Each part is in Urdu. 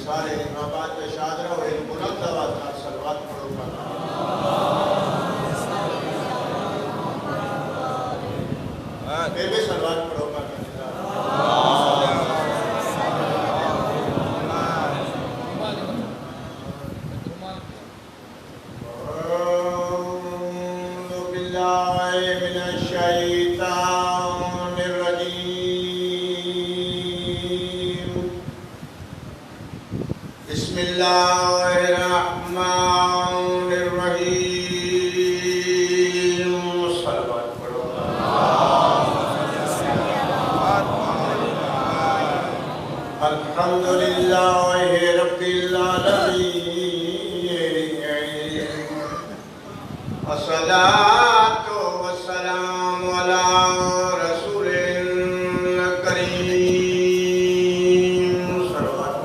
سارے آباد پہ شاد رہو ایک بلند آواز نال صلوات پڑھو گا پھر بھی صلوات پڑھو گا اعوذ باللہ من الشیطان الرجیم بسم اللہ الرحمن الرحیم صلوات پڑھو الحمدللہ رب العالمین والصلاة والسلام علی رسول کریم صلوات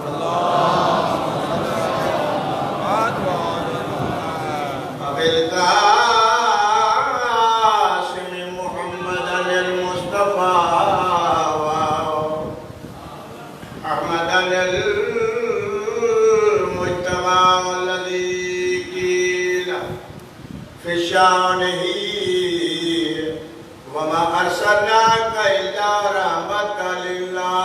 بالقاسم محمد المصطفى احمد المجتبى الذي قيل في شانه وما أرسلناك إلا رحمة للعالمين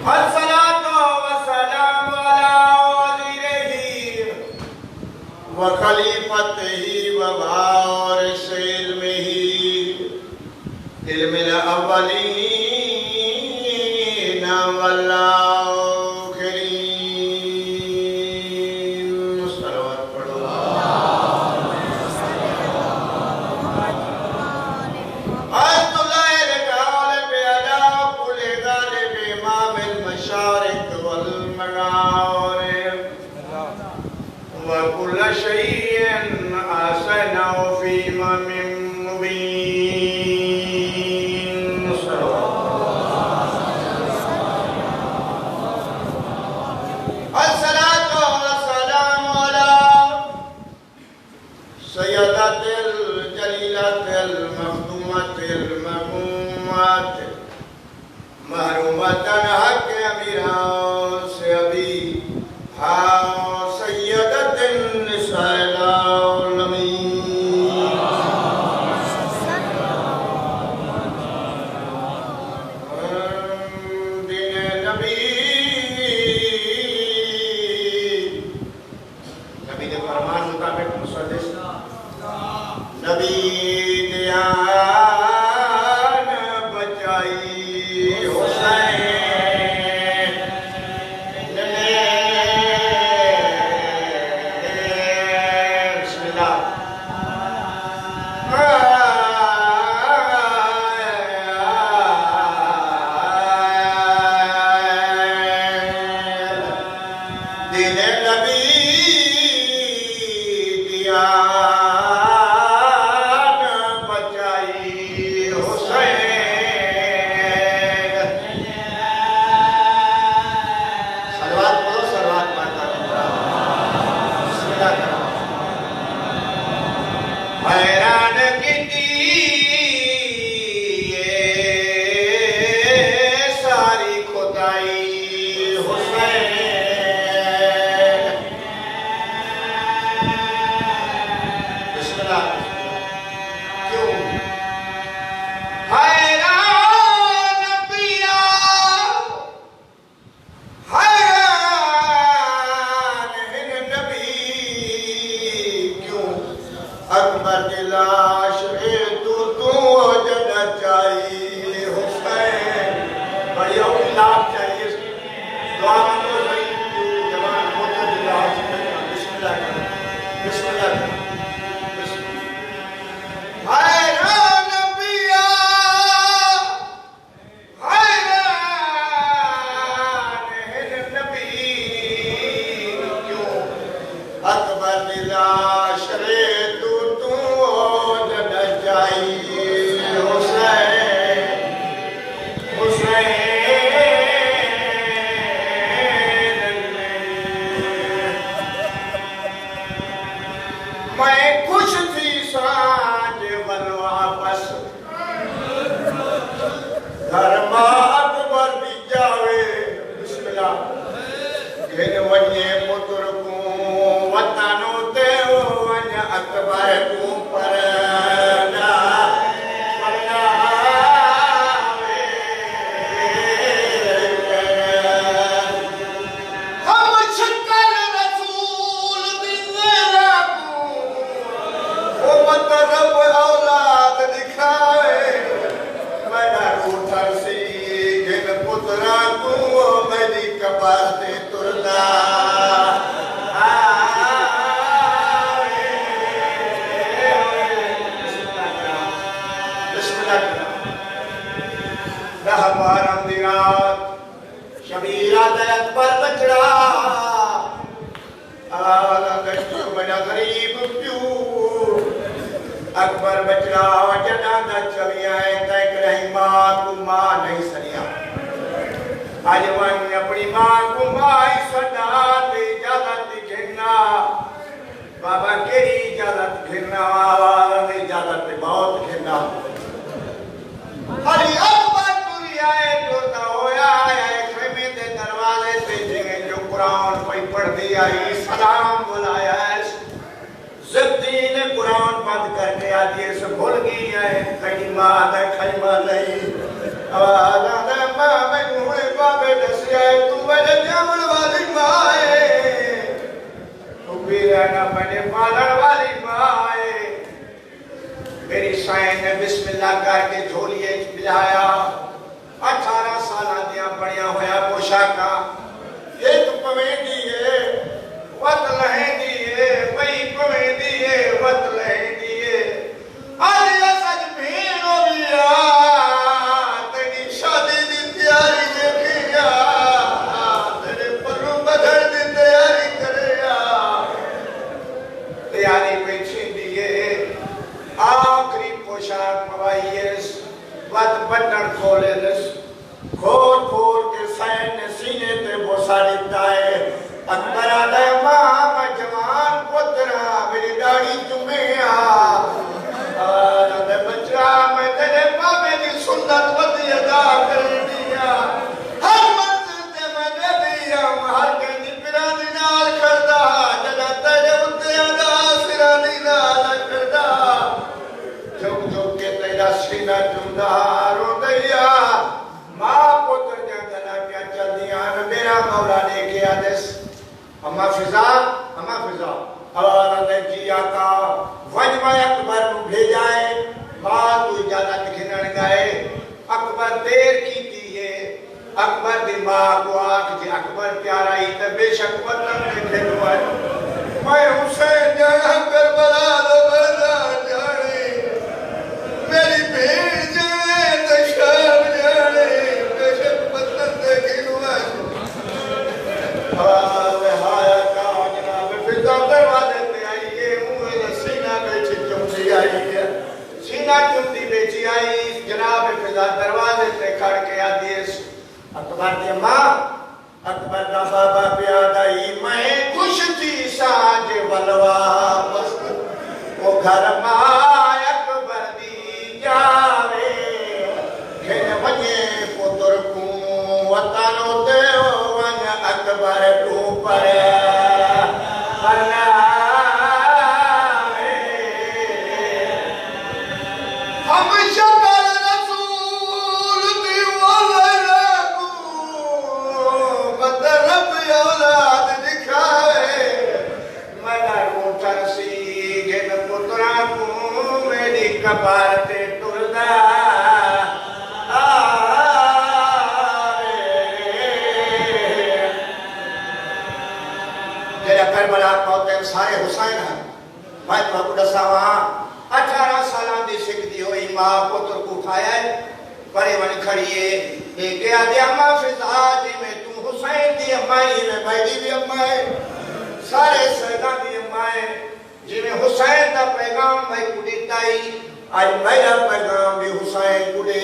الصلاة والسلام على وزيره وخليفته ووارث علمه علم الأولين والآخرين صلوات پڑھو عزت اللہ الغالب علی كل غالب امام المشارق والمغارب وكل شيء أحسنه في إمام مبين الصلاة والسلام على سيدة الجليلة المخدومة المغمومة محرومة حق أميرها سيدي سيدة النساء العالمين دین نبی دے فرمان مطابق مسدس نبی دیان بچائی حسین میں خوش تھی سانج بارم دی رات شبیرہ دے اکبر بچڑا آگا گشتو بڑا غریب پیو اکبر بچڑا جڑا دا چلی آئے تیک رہی ماں کو ماں نہیں سنیا آج ون اپنی ماں کو ماں سدا تے اجازت گھرنا بابا کیری اجازت گھرنا آواز اجازت بہت گھرنا علی اکبر توری آئے ٹوٹا ہویا آئے خیمے دے دروازے سے جنہیں جو قرآن پہ پڑھ دی آئی سلام بلایا ہے زبدی نے قرآن بند کر کے آدھی سے بھول گئی ہے خیمہ دے خیمہ نہیں آواز آدھے ماں میں ہوئے بابے دسی آئے تو میرے جامل والی ماں ہے تو بھی رہنا میرے پالن والی ماں ہے میری سائن نے بسم اللہ کر کے جھولیے بلایا 18 سالہ دیا بڑیا ہویا پوشاکا ایک پویں دیئے وط لہیں دیئے وہی پویں دیئے وط لہیں دیئے آلیا سج بھین ہو گیا تیری شادی دی تیاری دیکھیا تیرے پلو بدھر دی تیاری کریا تیاری پیچھیں دیئے آخری پوشاک پوائیس وط بٹن کھولے لس کھول کھول کے سین نے سینے تے بوسا دیتا ہے اکبر آدھے ماں میں جوان پترہ میری ڈاڑی تمہیں آدھے بچہ میں تیرے بابے دی سنت وطی ادا کر دیا ہر منزل تے میں دے دیا ہر کہنی پیران دی نال کردہ جگہ تیرے اتے ادا سران دی نال کردہ جھوک جھوک کے تیرا سینہ جمدہ رو دیا ماں پتر جاندنا کیا چل دیا میرا مولا نے کیا دس اما فضا آواز جی آقا وجمہ اکبر کو بھیجائے ماں تو اجازت گھنن گئے اکبر دیر کی دیئے اکبر دی ماں کو آنکھ جی اکبر پیارا ہی تو بے شک وطن کے کھلو ہے میں حسین جانا کربلا دو بردان جانے میری بھیڑ جانے دشاب جانے بے شک وطن کے کھلو ہے آواز ہایا کا جناب فضا دروازے پہ آئیے موہ سینہ بیچی چمتی آئی ہے سینہ چمتی بیچی آئی جناب فضا دروازے پہ کھڑ کے آدیس اکبر دی ماں اکبر دا بابا پیادائی میں خوش تھی ساج ولوا پست وہ گھر ماں اکبر دی جاوے گھن بنی پتر کوں وطنو دیو ون اکبر تو پر بناوے ہم شکر رسول دی ولرکو مطرب اولاد دکھائے مدر موٹر سی گن پترہ کو میری کبارتے ٹردہ کربلا پہنچے سارے حسین ہیں میں تو دسا وہاں 18 سالان دی سکھ دی ہوئی ماں پتر کو اٹھایا ہے بڑے ون کھڑیے ایک گیا دی اماں فضا جی میں تم حسین دی امائی میں بھائی دی اماں ہے سارے سیدان دی اماں ہے جی میں حسین دا پیغام میں کو دیتائی آج میرا پیغام بھی حسین کو دے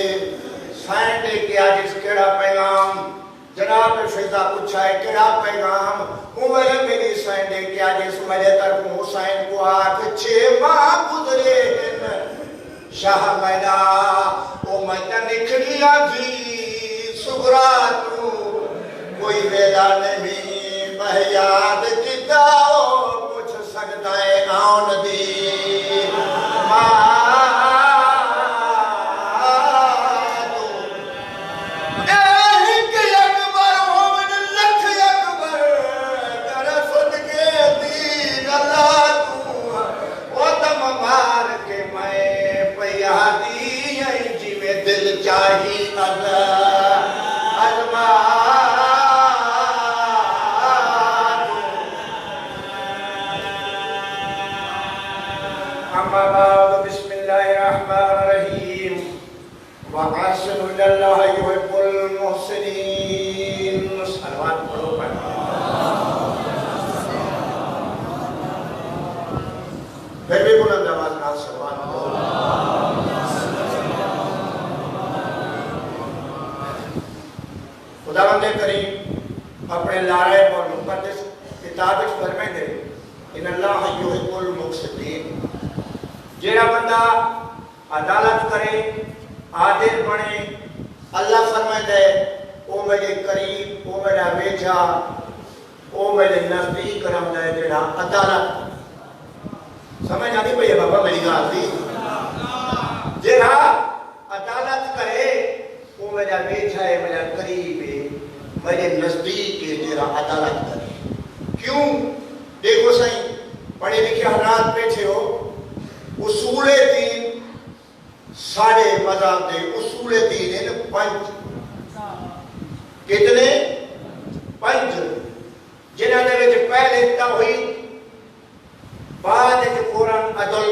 سائن دے کے آج اس کیڑا پیغام جناب فضا پوچھا ہے کیڑا پیغام عمر میری سائن دے کے آج اس میرے طرف حسین کو آکھ 6 ماہ گزرے شاہ میدہ او میدہ نکھلیا بھی سغرا تو کوئی ویلا نہیں بہیاد کتاؤ پوچھ سکتا ہے آن دی دل چاہی اما بعد بسم اللہ الرحمن الرحیم وَعَاسِنُ اللَّهِ يُحِبُّ المحسنين. صلوات پڑھو پڑھو. پھر بھی بلند آواز نال صلوات پڑھو. خداوند کریم اپنے لائق اور مقدس کتاب وچ فرمائندے ان اللہ یحب المقسطین. جیڑا بندہ عدالت کرے عادل بنے اللہ فرمائندے او میرے قریب او میرا ویجھا او میرے نزدیک رہندا ہے جیڑا عدالت. سمجھ آتی پئی ہے بابا میری گل دی؟ جیڑا عدالت کرے وہ میرا ویجھا ہے میرا قریب ہے میرے نزدیک ہے جیڑا عدالت کرے. کیوں؟ دیکھو صحیح پڑھے لکھے حضرات بیٹھے ہو. اصول دین ساڑھے مذہب دے اصول دین ہیں 5. کتنے؟ 5. جنہاں دے وچ پہلے توحید بعد قرآن عدل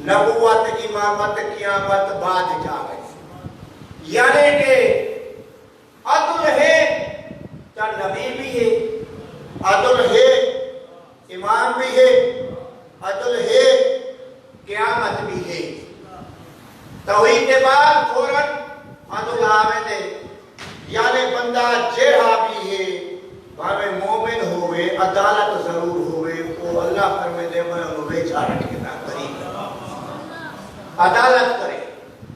نبوت امامت قیامت بعد جا گئے. یعنی کہ عدل ہے تو نبی بھی ہے عدل ہے امام بھی ہے عدل ہے قیامت بھی ہے. توحید کے بعد فوراً عدل آمدے یعنی بندہ جڑا بھی ہے بھاوے مومن ہوئے عدالت ضرور ہوئے وہ اللہ فرمائے میں انہوں بیچا رکھنا قریب عدالت کرے.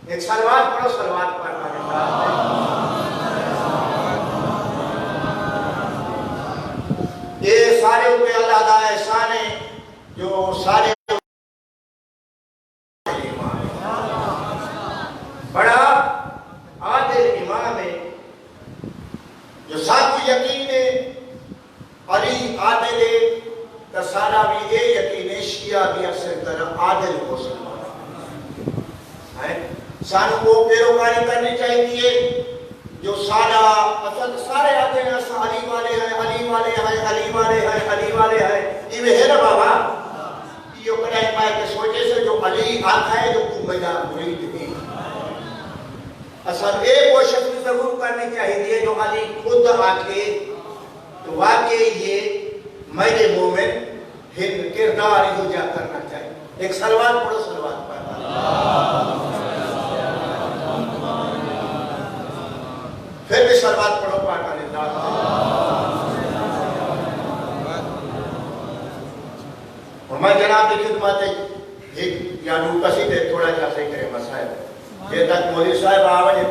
ایک صلوات پڑھو. صلوات پڑھنا یہ سارے اوپر اللہ دا احسان ہے جو سارے بڑا عادل امام ہے جو سب کو یقین ہے علی عادل ہے تو سارا بھی یہ یقین ہے شیعہ بھی اکثر طرح عادل ہو سکتا ہے. سانو وہ پیروکاری کرنی چاہیے جو سارا اصل سارے آتے ہیں علی والے ہیں علی والے ہیں علی والے ہیں علی والے ہیں. یہ ہے نا بابا یہ کڑائی پائے کے سوچے سے جو علی آتا ہے جو میرا مرید ہے. اصل ایک کوشش ضرور کرنی چاہیے جو علی خود آ کے تو واقعی یہ میرے مومن ہند کردار یوجا کرنا چاہیے. ایک صلوات پڑھو. صلوات پڑھو. پھر بھی صلوات پڑھو. پاک اللہ اور میں جناب کی خدمت ایک یا دو قصیدے تھوڑا جا سے کرے مسائل یہ تک مولوی صاحب آوے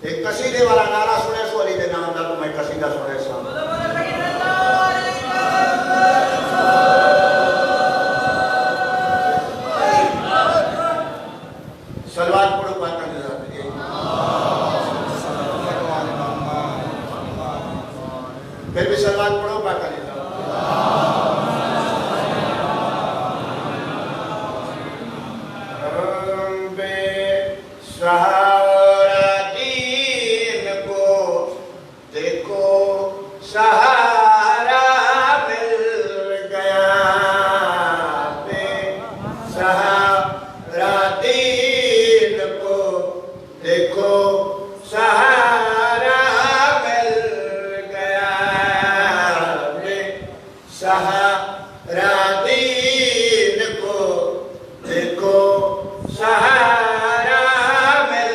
ایک قصیدے والا نعرہ سنے سو علی دے نام دا تو میں قصیدہ سنے سا. صلوات پڑھو. پاک اللہ پھر بھی صلوات پڑھو. پاک اللہ سہارا دین کو دیکھو سہارا مل گیا بے سہارا دین کو دیکھو سہارا مل گیا بے سہارا دین کو دیکھو سہارا مل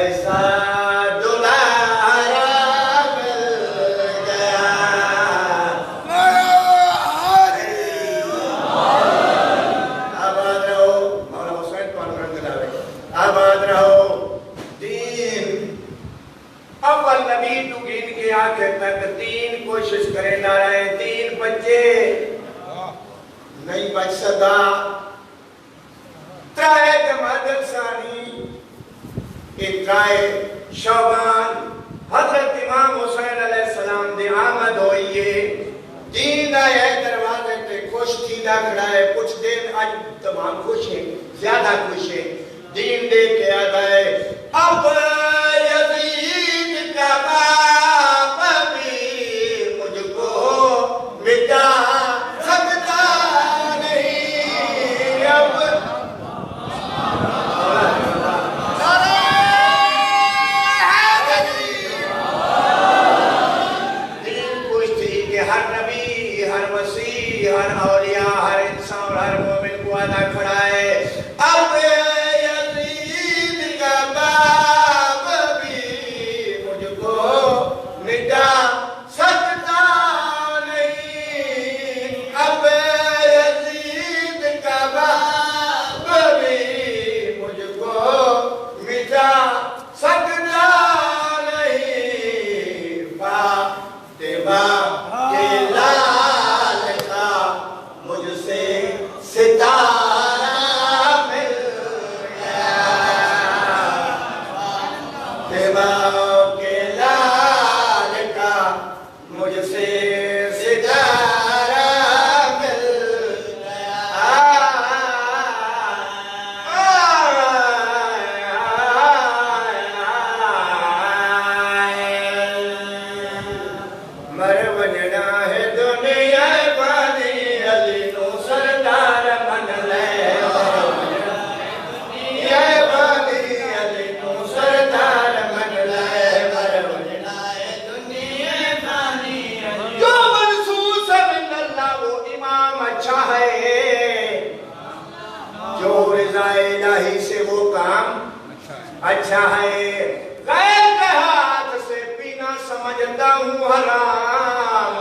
ایسا دلہا مل گیا. آباد رہو مولا حسین تو رنگ لاوے. آباد رہو. دین اول نبی تو گین کے آخر تک تین کوشش کریں نہ رہے. تین بچے نہیں بچ سدا. ترائے جماعت ثانی اترائے شعبان حضرت امام حسین علیہ السلام دی آمد ہوئیے. دین آئے دروازے تے خوش تھی دا کھڑا ہے. کچھ دن آج تمام خوش ہیں, زیادہ خوش ہیں. دین دے کے آتا ہے اب یزید کا باپ بھی مجھ کو مٹا سکتا نہیں. اب ہر نبی, ہر مسیح, ہر اولیاء, ہر انسان اور ہر مومن کو ادا کھڑا ہے. اب یزید کا باپ بھی مجھ کو مٹا سکتا نہیں. اب یزید کا باپ بھی مجھ کو مٹا سکتا نہیں. فاطمہ کے لال کا مجھ سے ستارہ مل گیا. فاطمہ کے لال کا مجھ سے ستارہ مل گیا. مر ونجنا ہے دنیا بانی علی نو سردار من لے. دنیا بانی علی نو سردار من لے. مر ونجنا ہے دنیا بانی علی جو منصوص من اللہ وہ امام اچھا ہے. جو رضا الہی سے وہ کام اچھا ہے. غیر کے ہاتھ سے پینا سمجھتا ہوں حرام.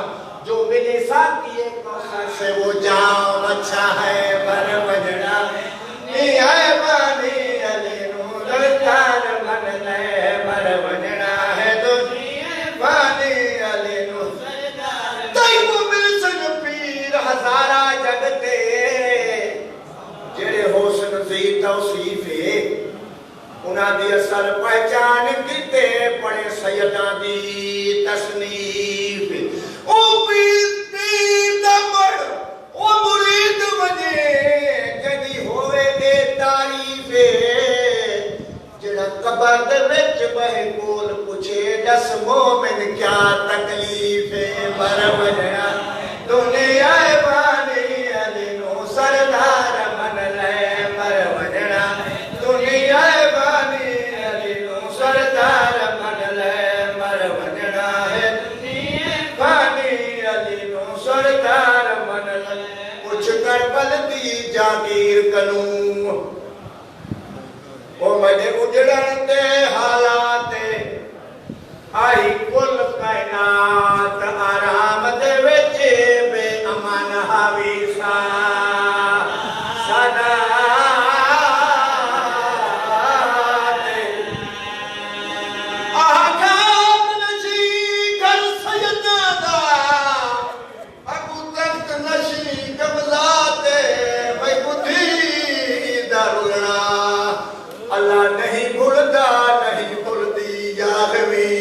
جو میرے ساتھی کوثر سے وہ جام اچھا ہے. مر ونجنا ہے بانی علی نو سردار من لے. مر ونجنا ہے دنیا بانی علی نو سردار. تیب ملسن پیر ہزارہ جگتے جڑے حسن زی توصیف ہے انہاں دی اثر پہچان کیتے پڑے سیداں دی تصنیف. او پیر دا بڑ او مرید وجے جدی ہوئے دے تعریف. جڑا قبر دے وچ بہ کول پوچھے دس مومن کیا تکلیف. مر ونجنا دنیا بانی علی نو سردار من لے. مر ونجنا دنیا بانی علی نو سردار من لے. مر ونجنا ہے دنیا بانی علی نو سردار من لے. پوچھ کر بلدی جاگیر کنوں او مجھے اجڑن دے حالات آئی کل کائنات آرام دے وچ بے امان حاوی سا سدا. آحکام نشی کر سیدنا دا ابو تخت نشی قبضاتے بھائی بدھی دارنا. اللہ نہیں بھولتا نہیں بھولتی یاغوی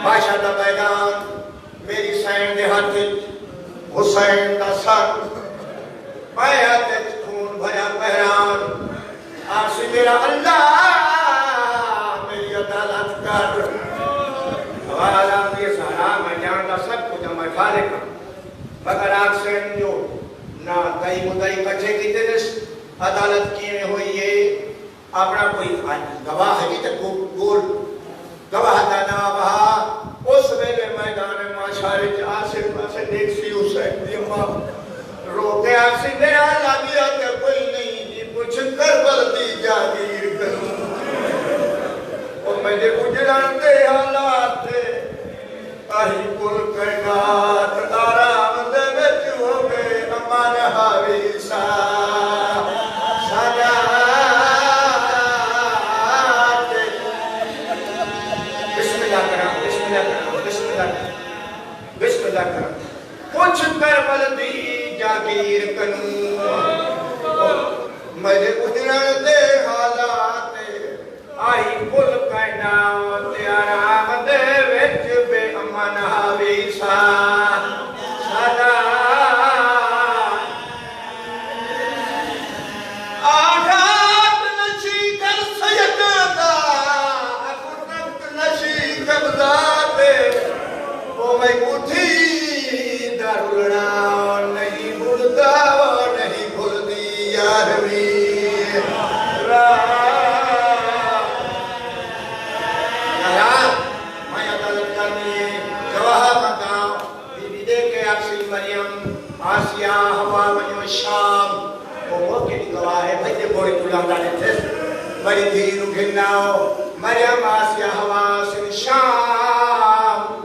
بادشاہ دا پیغام میری سین دے ہاتھ حسین دا سر بیعت خون بھرا پہران. آسی میرا اللہ میری عدالت کر. حوالہ یہ سارا میں جانتا سب کچھ میں خالق ہوں مگر آگ سے جو نہ دائی مدائی کچھے کی تنس عدالت کیے ہوئی ہے. اپنا کوئی گواہ ہے تک گول گواہ دانا بہا اس ویلے میدان معاشرے آسے پاسے دیکھ سی حسین دی رو کے آسی میرا لابیا کہ کوئی نہیں جی پوچھ کر بلدی جاگیر کروں اور مجھے اجڑان دے حالات تھے آہی کل کائنات آرام دے بچ ہو گئے امان حاوی سادات بسم اللہ کرام بسم اللہ کرام بسم اللہ کرام بسم اللہ کرام پوچھ کر بلدی جاگیر کنوں مجھے اجڑن دے حالات آئی کل کائنات آرام دے وچ بے امن حاوی سادات آغات نشی کر سیدہ اکرمت نشی کبزات وہ میں کتھی دارلنا نہیں بھولتا نہیں بھولدی یاروی آسیہ ہوا ونیو شام وہ موقع کی گواہ ہے بھائی دے بوڑی تولان دانے تھے بڑی دھیرو گھناؤ مریم آسیہ ہوا سن شام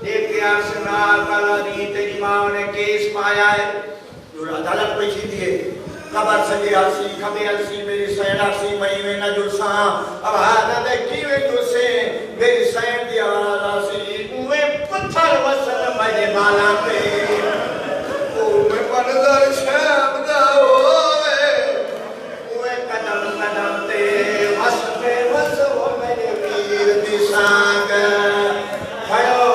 دیکھ آسنا کالا دی تیری ماں نے کیس پایا ہے جو عدالت پیشی دیئے خبر سجی آسی خبی آسی میری سین آسی مئی میں نجل ساں اب آدھا دے کیوے تو سے میری سین دی آواز آسی اوے پتھر وصل مجھے بالا پہ منظر شام دا ہوئے اوے قدم قدم تے وصفے وصفو میرے پیر دی سانگ کھڑو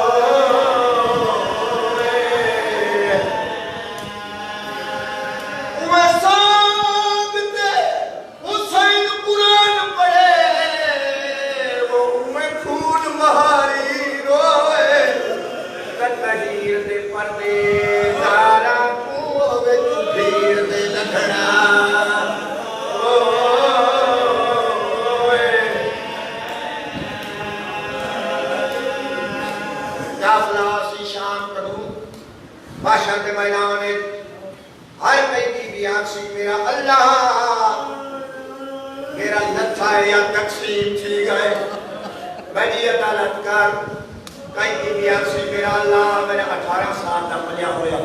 اوے سانگ تے حسین قرآن پڑھے وہ اوے خون مہاری روئے تطہیر دے پردے دارا بادشاہ کے میدان ہر کئی کی بھی آنکسی میرا اللہ میرا نتھا یا تقسیم تھی گئے بڑی عدالت کر کئی کی بھی آنکسی میرا اللہ میرے 18 سال نہ پلیا ہویا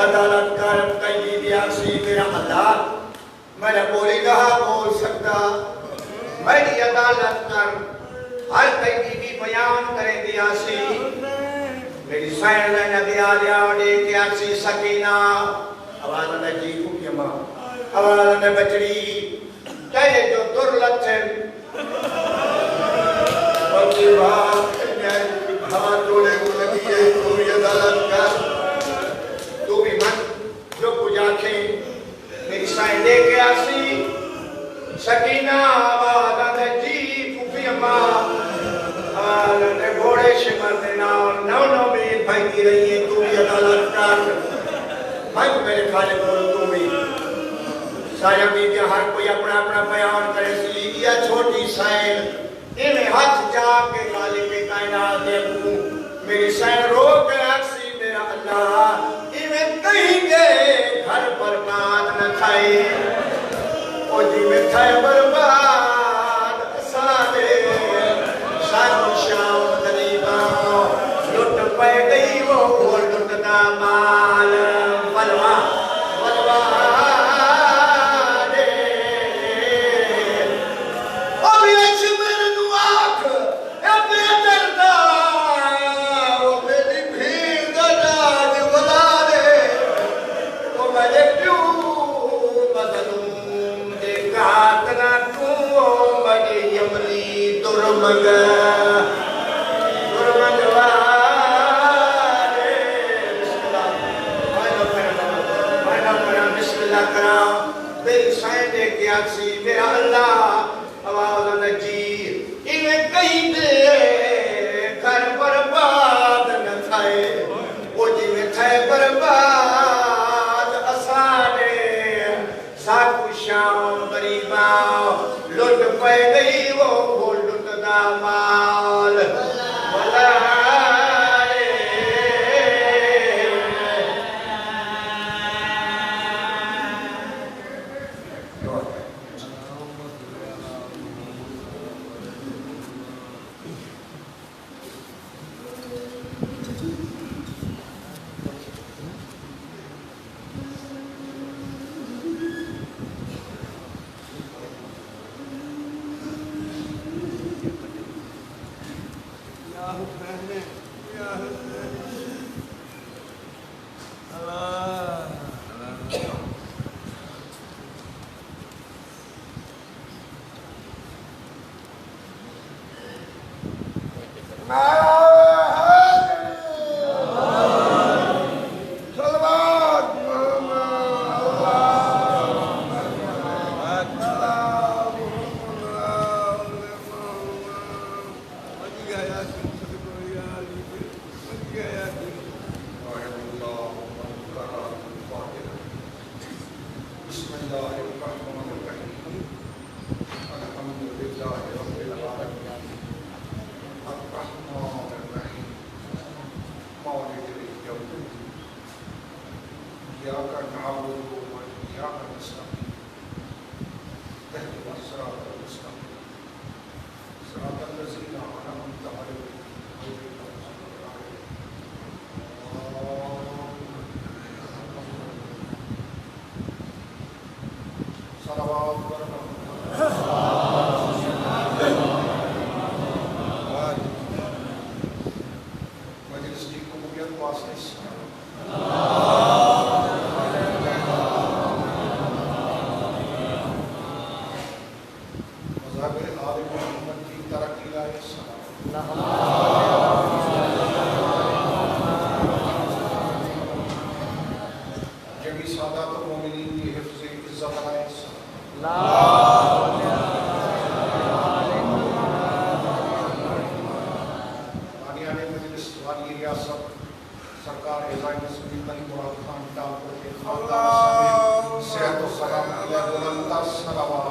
عدالت کر کئی کی بھی آنکسی میرا اللہ میں بولی کہا بول سکتا بڑی عدالت کر ہر کئی کی بھی بیان کرے دیا سی میری سائن نے نبی آلیا وڈے کیا سی سکینہ آواز نے جی خوبی ماں آواز نے بچڑی کہے جو در لچن اور کی بات ہوا جوڑے کو لگی ہے تو بھی عدالت کر تو بھی من جو کچھ آنکھیں میری سائن دے کے آسی سکینہ آواز نے جی خوبی ماں آواز نے گھوڑے شمر دینا نو نو مید بھائیتی رہی ہے تو بھی عدالت کر بھائی میرے خالق بول تو بھی سارا میڈیا ہر کوئی اپنا اپنا بیان کرے سی یہ چھوٹی سائن انہیں ہاتھ جا کے خالق کائنات دیکھوں میری سائن رو کے اکسی میرا اللہ انہیں کہیں گے گھر برباد نہ تھائے او جی میں تھائے برباد سادے شاہد شاہد دلیباں لٹ پہ گئی وہ لٹتا مال بلوا بلوا دے اب یہ میرے نواک اے بے دردہ وہ میری بھیڑ دراج بلا دے وہ میرے پیو مظلوم دے گاتنا تو مجھے یمنی درمگ میرا اللہ آواز نجیر انہیں کہیں دے گھر برباد نہ تھائے وہ جی میں تھائے برباد اسانے ساکو شام غریباں لٹ پہ گئی وہ لٹ دا مال إياك نعبد وإياك نستعين اهدنا الصراط المستقيم صراط الذين أنعمت عليهم غير المغضوب عليهم صلوات مجلس کی قبولیت واسطے مذہب آل محمد کی ترقی لائے جبھی سادات مومنین کی حفظ عزت لائے بانیان مجلس والی ریاست سرکار اعزاز سید علی مراد خان ڈاکٹر کے خاندان سمیت صحت و سلامتی علیہ بلندتر صلوات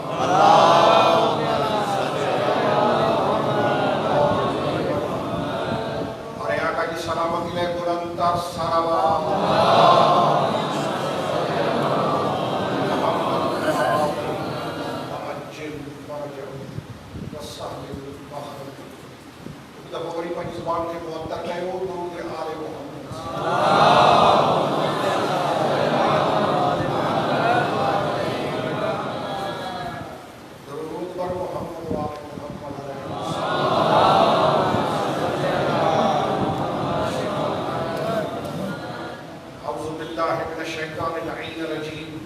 اور آقا کی سلامتی علیہ بلندتر صلوات زبان کے معطر گئے وہ درود آل محمد درود بر محمد و آل محمد اعوذ باللہ من الشیطان اللعین الرجیم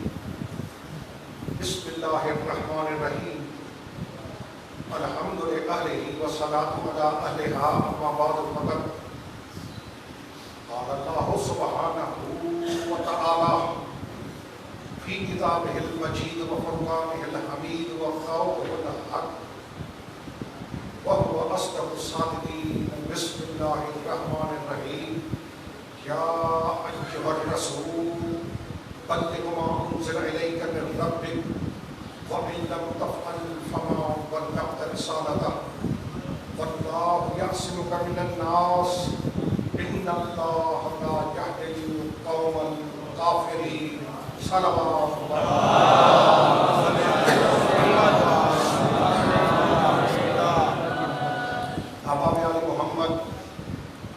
بسم اللہ الرحمن الرحیم الحمد للہ والصلاة على أهلها أما بعد فقد قال الله سبحانه وتعالى في كتابه المجيد وفرقانه الحميد وقوله الحق وهو أصدق الصادقين بسم الله الرحمن الرحيم يا أيها الرسول بلغ ما أنزل إليك من ربك وإن لم تفعل فما بلغت رسالته والله يعصمك من الناس إن الله لا يهدي القوم الكافرين صلوات احباب آل محمد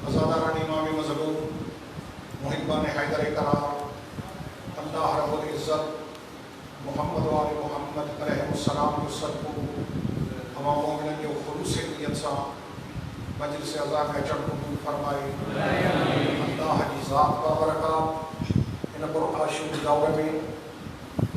عزاداران امام مظلوم محبان حیدر قرار اللہ رب العزت محمد و آل محمد علیہ السلام یصدقو ہما مومنن جو خلوص نیت سا مجلس عزا میں چڑھ قبول فرمائے اللہ کی ذات کا برکات ان قرآن شریف دور میں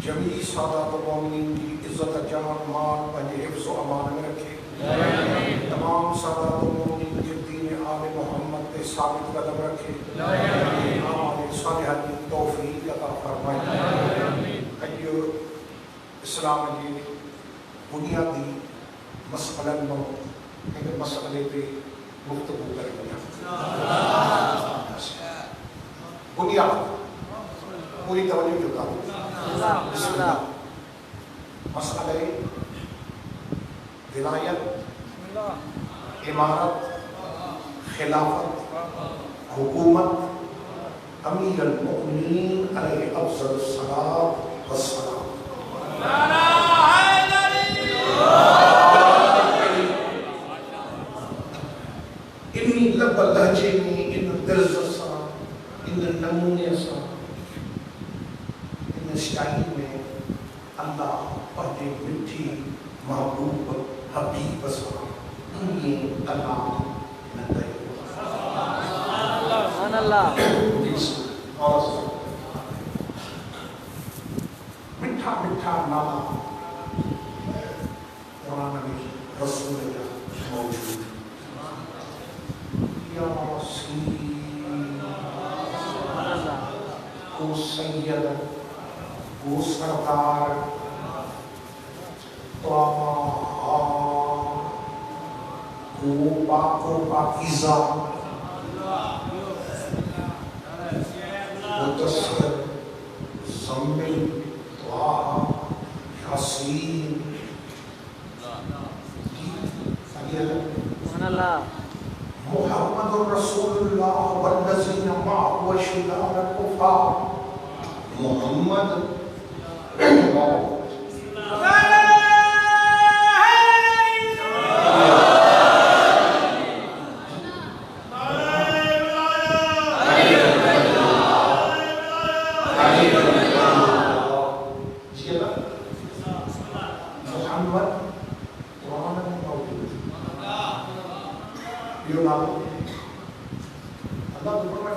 جمیع سادات و مومنین کی عزت جان مان پنجے حفظ و امان میں رکھے تمام سادات و مومنین کے دین آل محمد پہ ثابت قدم رکھے آل صالحہ کی توفیق عطا فرمائے ایو اسلام کی بنیادی مسئلہ نو ایک مسئلے پہ گفتگو کریں گے بنیاد پوری توجہ جتا بسم اللہ مسئلہ ولایت امارت خلافت حکومت امیر المؤمنین علیہ افضل الصلاۃ والسلام انی لب لہجے میں ان درز سا ان نمونے سا ان سٹائل میں اللہ پہلے مٹھی محبوب حبیب سا انہیں اللہ نتائے سبحان اللہ مٹھا مٹھا نالا قرآن میں رسول اللہ موجود یا سید کو سید کو سردار کو پاک و پاکیزہ متصر زمل یاسین محمد رسول اللہ والذین معه وشداد الکفار محمد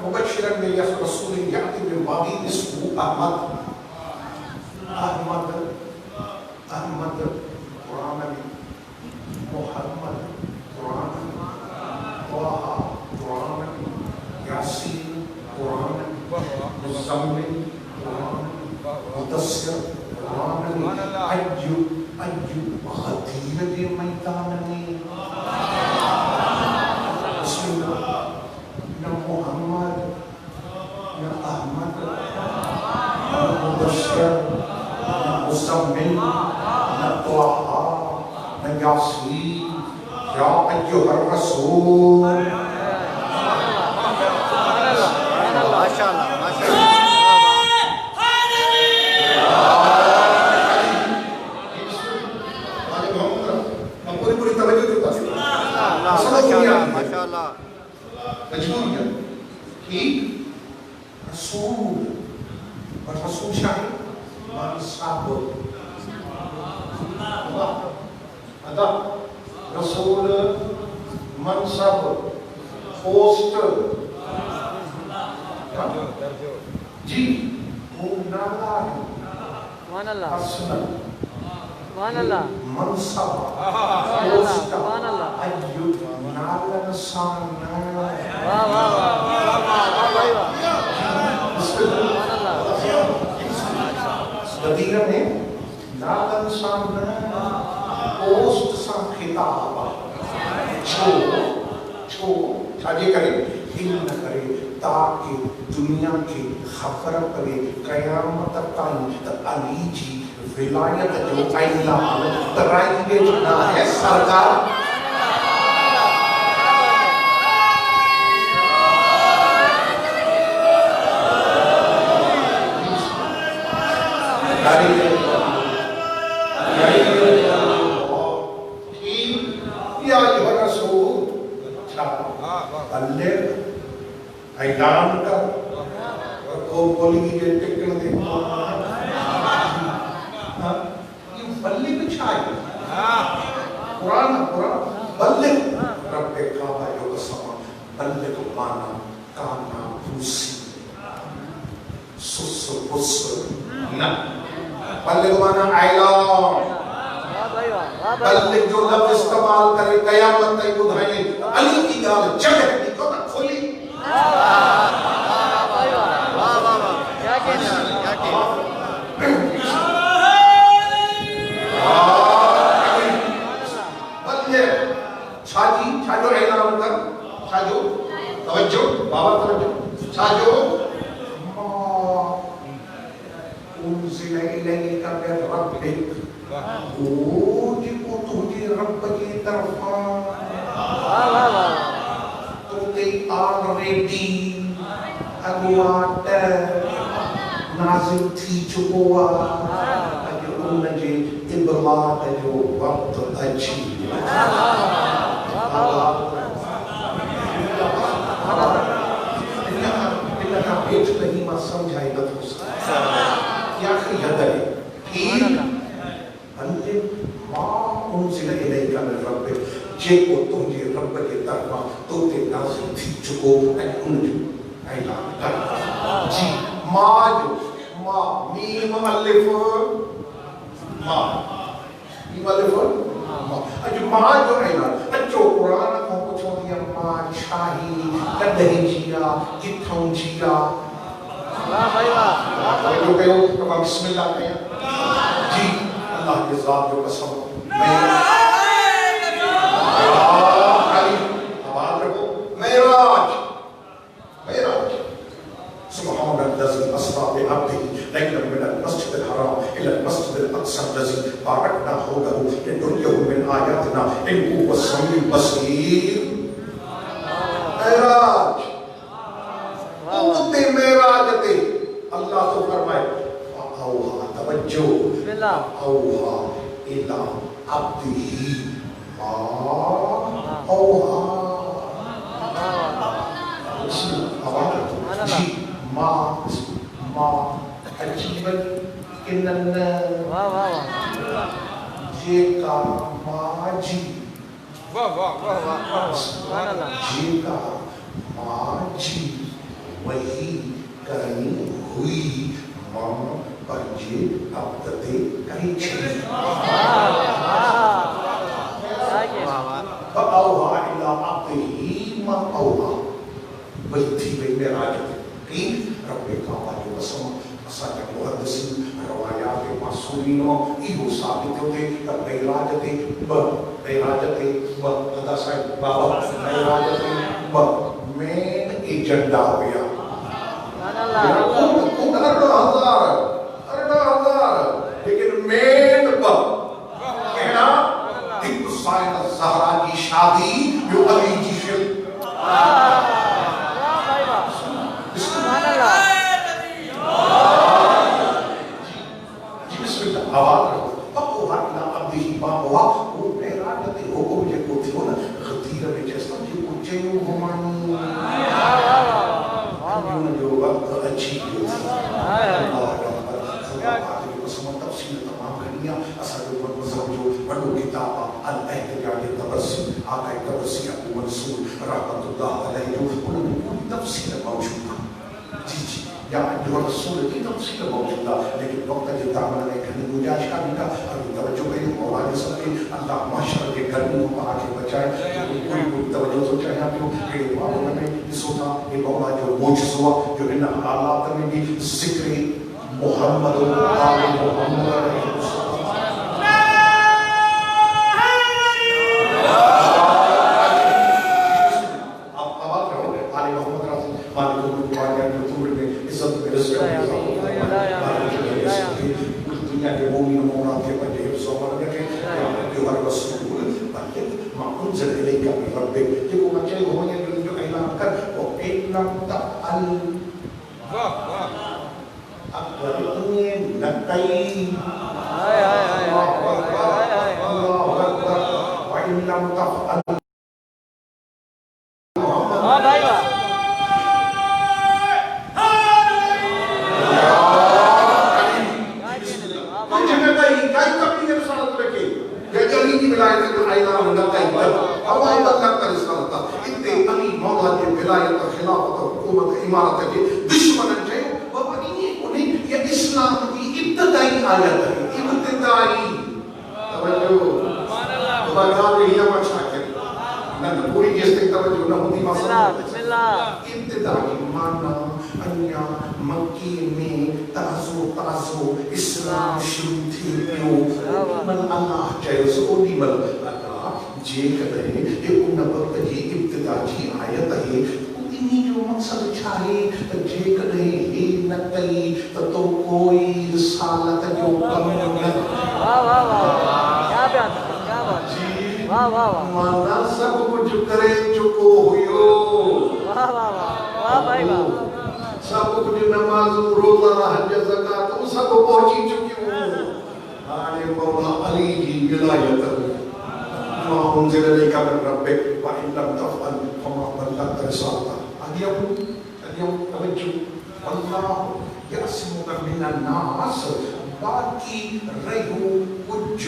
مبشرا برسول يأتي من بعده اسمه أحمد. أحمد قرآن محمد قرآن طه قرآن ياسين قرآن مزمل قرآن مدثر قرآن أيوب خطير ميدانني بسم الله يا محمد يا أحمد يا مدثر يا مزمل يا طه يا ياسين يا أيها الرسول. ما شاء الله ما شاء الله. ما شاء الله مجبوریت ٹھیک رسول اور رسول شاہی منصب رسول منصب پوسٹ جی وہ نالا سبحان اللہ پرسنل سبحان اللہ منصب سبحان اللہ ایوب نالن سانا واہ واہ واہ واہ بھائی واہ سبحان اللہ. مدینہ میں نالن سانا پوسٹ سان خطاب چھو چھاجے کرے علم کرے تاکہ دنیا کی خبر کرے قیامت تائیں علی جی ولایت جو اللہ ترائی کے جنا ہے سرکار اعلان کر تو بولی کے ٹکن دے یہ بلغ چھائی قرآن بلغ رب کعبہ جو سما بلغ مانا کانا بوسی سس بس نا بلغ مانا اعلان بلغ جو لفظ استعمال کرے قیامت تک بدھائیں علی کی گال جگہ کی کو نہ کھولی چھاجو اعلان کر چھاجو توجہ بابا توجہ چھاجو ما انزل الیک من ربک وہ جو تجھے رب کی طرف تو تے آلریڈی اگوات نازل تھی چکوا اگر ان جے ابلاغ جو وقت اچھی انہا بیٹ نہیں ماں سمجھائی نہ تو سکتا کیا خیاد ہے ٹھیک بندے ماں انزل الیک من ربک جے کو تجھے رب کے طرف تو تے نازل تھی چکو ان جو اعلان کر جی ماں جو ماں میم الف ماں میم الف اجو ماں جو اعلان اچو قرآن کو پوچھو دیا ماں چھاہی کدہی جیا کتھوں جیا واہ بھائی واہ جو کہو کہ بسم اللہ کہیں جی اللہ کے ذات جو قسم سبحان الذي أسرى بعبده ليلا من المسجد الحرام إلى المسجد الأقصى الذي باركنا حوله لنريه من آياتنا إنه هو السميع البصير. معراج معراج تے اللہ تو فرمائے Allah. أوحى إلى عبده ما أوحى. ما عجيبا إننا Wow, wow, wow. جيكا ماجي Subhanallah. جيكا ماجي وہی کرنی ہوئی ماں پنجے ابتدے کہیں چھے فأوحى إلى عبده ما أوحى. وہی بھئی معراج کی رب کعبہ جو قسم اساں محدثین روایات معصومینوں ایہو ثابت ہوتے معراج تے خدا صاحب بابا معراج تے مین ایجنڈا ہویا. Subhanallah. ارڑا ہزار لیکن مین کہنا ایک حسین الزہرا کی شادی جو علی کی فلم. Subhanallah. بسم اللہ آواز رہو. فأوحى إلى عبده ما أوحى. وہ معراج تے حکم جو کو تھے نا غدیر میں جیسا جو کچھ ہمانی جو وقت اچھی جو تفصیل تمام کرنیاں اثر مذہب جو بڑو کتاب الاحتجاج التبرسی آقا تبرسی ابو منصور رحمت اللہ علیہ جو انہوں نے پوری تفصیل موجود ہے. جی جی یا جو رسول کی تفصیل موجود ہے لیکن وقت جو دامن نے کھنی گنجائش کا بھی تھا ابھی توجہ کریں مولا نے سب کے اللہ معاشرہ کے گرمی کو آگے بچائے. کوئی توجہ تو چاہے آپ کو کہ معلوم میں اس ہوتا یہ مولا جو موجز ہوا جو ان حالات میں بھی ذکر محمد آل محمد دنیا کے مومن مومنات کے بندے صبر رکھے جو ہر رسول بندے ما انزل الیک من ربک کہ وہ چاہے ہو یہ جو اعلان کر وہ اعلان تعال اکبر نقی اللہ اکبر وان لم تفعل امارت کے دشمن جو وہ انہیں یہ اسلام کی ابتدائی آیت ہے. ابتدائی توجہ بغیر یہ مچھا کے نہ پوری جس تک توجہ نہ ہوتی مسئلہ ابتدائی معنی انیا مکی میں تازو اسلام شروع تھی کیوں من اللہ چاہے سعودی مل اللہ جے کرے یہ ان وقت یہ ابتدا کی آیت ہے جو مقصد چاہے تو جے کرے ہی نہ کئی تو کوئی رسالت جو کم نہ واہ واہ واہ کیا بات کیا بات واہ واہ واہ مانا سب کچھ کرے چکو ہوئیو واہ واہ واہ بھائی واہ سب کچھ نماز روزہ حج زکات وہ سب پہنچی چکی ہوں. آنے مولا علی کی ولایت ما انزل الیک من ربک وان لم تفعل فما بلغت رسالته. اليوم توجہ اللہ یعصمک من الناس باقی رہو کچھ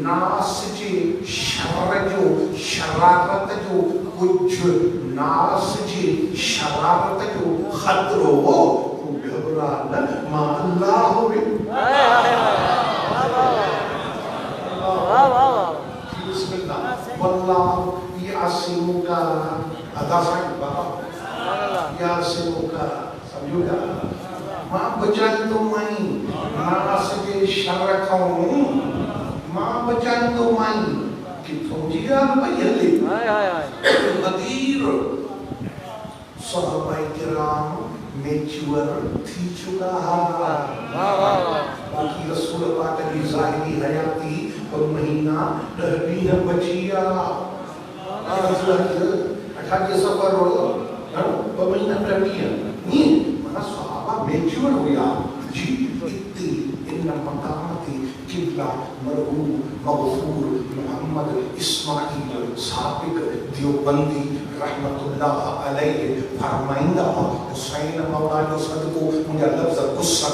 ناس جے شر جو شرارت جو کچھ ناس جے شرارت جو خطرو تو گھبرانا ما اللہ ہوئے. واہ واہ بسم اللہ واللہ یعصمک ادا صاحب بابا یعصمک سمجھو گا ماں بچائیں تو مائیں ناس کے شر کھاؤں ماں بچائیں تو مائیں کہ تم جیگا بھئی قدیر صحابہ کرام میچور تھی چکا باقی رسول پاک کی ظاہری حیاتی اور مہینہ دہبی ہے بچیا 28 سفر ہو مہینہ دہبی ہے نہیں مانا صحابہ میچور ہویا جی اتنی ان مقامتی قبلہ مرحوم مغفور محمد اسماعیل سابق دیوبندی رحمت اللہ علیہ فرمائندہ حسین مولا جو صدقو مجھے لفظ قصہ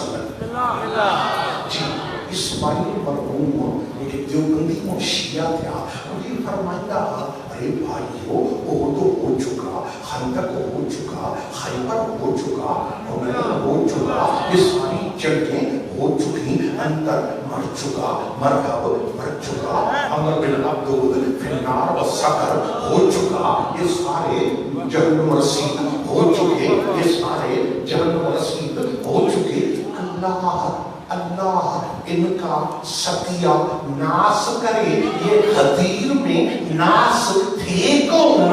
جی اسماعیل مرحوم لیکن دیوبندی میں شیعہ تھا مجھے فرمائندہ ارے بھائیو احد ہو چکا خندق ہو چکا خیبر ہو چکا حنین ہو چکا یہ ساری جنگیں ہو چکی اندر مر چکا مرحب مر چکا عمر بن عبدود فی النار و سقر ہو چکا یہ سارے جہنم رسید ہو چکے یہ سارے جہنم رسید ہو چکے اللہ ان کا ستیہ ناس کرے یہ غدیر میں ناس تھے کون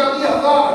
40,000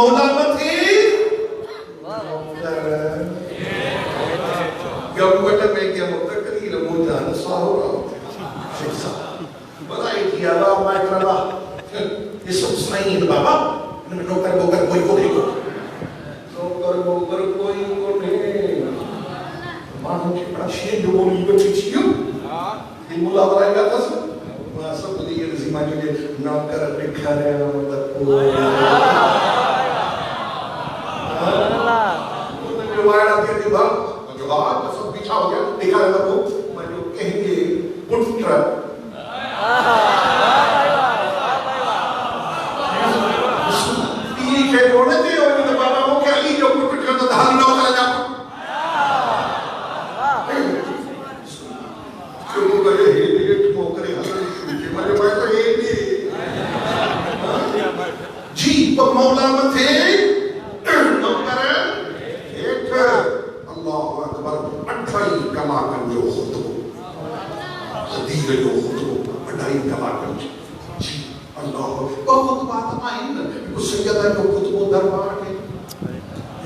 مولا متھی گم وٹ میں کیا متکریر موجان ساہو بڑائی کیا با مائکربا یہ سب سنائیں بابا نوکر بوکر کوئی کو نہیں کو نوکر بوکر کوئی کو نہیں مانو کہ بڑا شیر جو بولی بچی چھیو یہ مولا برائی کا تھا سب کو دیئے رسی مانو کہ نوکر بکھا رہے ہیں مطلب جو وائرہ دیا دی بھاگ جو بھاگ سب پیچھا ہو گیا دیکھا رہتا کو میں جو کہیں گے پٹر تیری کے رونے تھے اور انہیں بابا وہ کیا لی جو پٹر کرتا دھال نہ ہوتا جاتا کیوں کرے ہیٹ موکرے حضرت مجھے بھائی تو ایک بھی جی تو مولا میں تھے اللہ اکبر اٹھائی کلاکن جو خطبو حدیث جو خطبو اٹھائی کلاکن جی اللہ بہت بات آئین کو سیدہ جو خطبو دربار ہے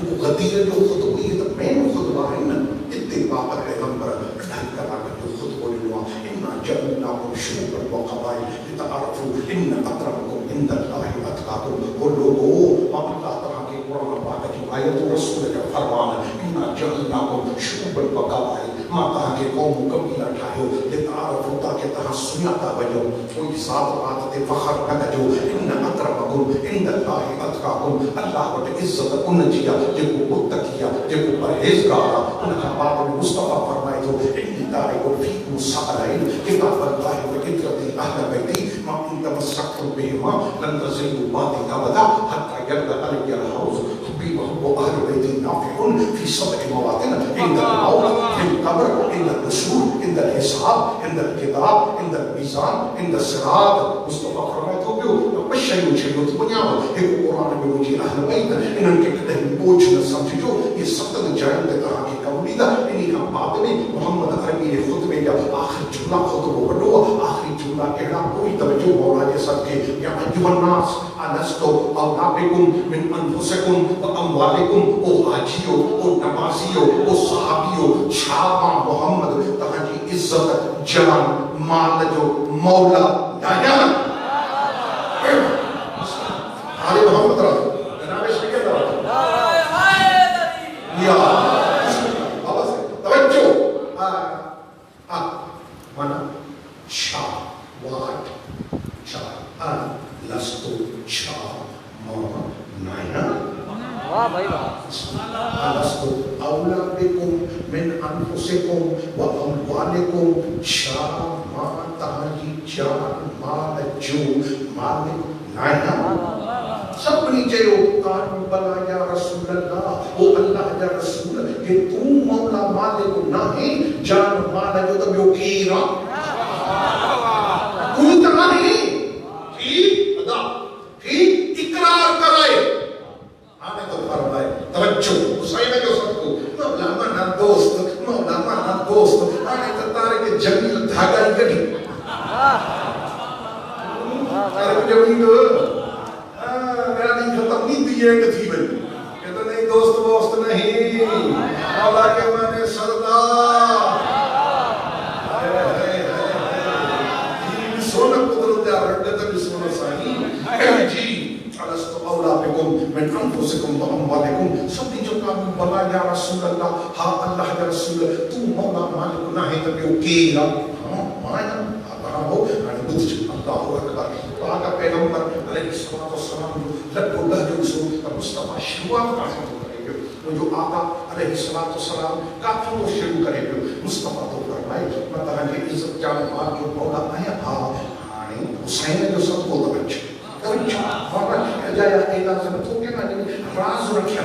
جو حدیث جو خطبو یہ تو میں خطبہ ہے اتباع پیغمبر اٹھائی کلاکن جو خطبو لنوا انا جعلناکم شعوبا وقبائل لتعارفوا ان اقربکم عند اللہ اتقاکم وہ لوگوں اللہ تعالیٰ کے قرآن پاک کی آیت رسول کا فرمان انا جعلناکم شعوبا وقبائل ما کہا کہ قوم قبیلہ ٹھائیو لتعارفوا تاکہ تہاں سنیاتا بجو کوئی ذات بات فخر نہ جو ان اقربکم عند اللہ اتقاکم اللہ وٹ عزت ان جیا جے کو متقیا جے کو پرہیزگارا ان کا بات مصطفیٰ فرمائے تو ان دائق فیکم سعرائن کتاب اللہ و عطرت اہل بیتی ما ان تمسکتم بہما لن تزلوا بعدی ابدا حتی یرد علی الحوض حبیبہ و اہل بیتی نافعون فی سبع مواطن عند الموت فی القبر عند النشور عند الحساب عند الکتاب عند المیزان عند الصراط مصطفیٰ فرمائے تو کیوں بشیو چھیو تو بنیاو ایک قرآن میں مجھے اہل بیت انہوں کے قدر بوجھ نہ سمجھو یہ ستن جائن تے کہا کہ قولیدہ انہی کا بعد میں محمد عربی نے خطبے یا آخر جملہ خطبہ بڑھو آخری جملہ کہنا کوئی توجہ مولا کے ساتھ کہ یا ایوہ الناس انستو اولابکم من انفسکم و اموالکم او حاجیو او نمازیو او صحابیو شعبہ محمد تہاں کی عزت جان مال جو مولا دایا حالی محمد رہا جناب شکر رہا یا بابا سے توجہ مانا شاہ واٹ شاہ لستو شاہ ماما نائنا واہ بھائی واہ لستو اولا بکم من انفسکم و اموالکم شاہ ماما تاجی جان مال جو مالک نائنا سب نیچے قالوا بلا یا رسول اللہ او اللہ یا رسول کہ تو مولا مالک نہیں جان مال جو تم یو کیرا کوئی طرح نہیں ٹھیک ادا ٹھیک اقرار کرائے آنے تو فرمائے توجہ حسین جو سب کو مولا مانا دوست آنے تو تارے جمیل دھاگا ہی کٹی تارے جمیل میرا نہیں ختم نہیں دیئے ایک تھی بھئی کہتا نہیں دوست نہیں مولا کے مانے سردار یہ سونا قدرت یا رکھتا بھی سونا ساہی جی علستو اولا بکم من انفسکم و اموالکم سب دی جو کام بلا یا رسول اللہ ہاں اللہ یا رسول تو مولا مالک نہ ہے تبیو کیلا مانا ہو اللہ اکبر پاکا پیغمبر علیہ السلام لٹو لہجو سو مصطفیٰ شروعات آسان تو کرے گئے وہ جو آقا علیہ السلام کافر وہ شروع کرے گئے مصطفیٰ تو فرمائے مطلب کہ عزت جان مال جو مولا آیا آنے حسین جو سب کو توجہ فرمائے جایا ایلا سے تو کیا کہنے راز رکھیا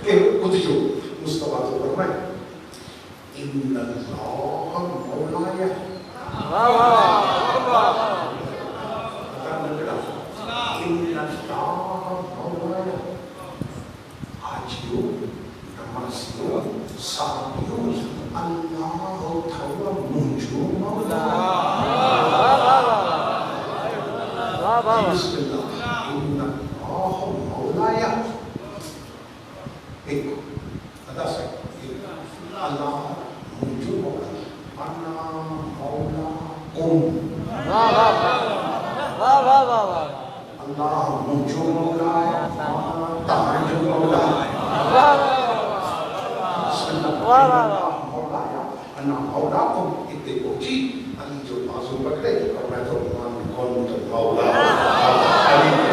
کہ خود جو مصطفیٰ تو فرمائے ان اللہ مولا واہ واہ ان اللہ مولا حاجیو نمازیو صحابیو اللہ تعالی منجو مولا بسم اللہ ان اللہ واہ واہ واہ واہ واہ واہ اللہ مجھو مولا تاج مولا واہ واہ واہ مولا انا مولا کو اتنے پہنچی علی جو بازو پکڑے اور میں تو ایمان میں کون تو مولا علی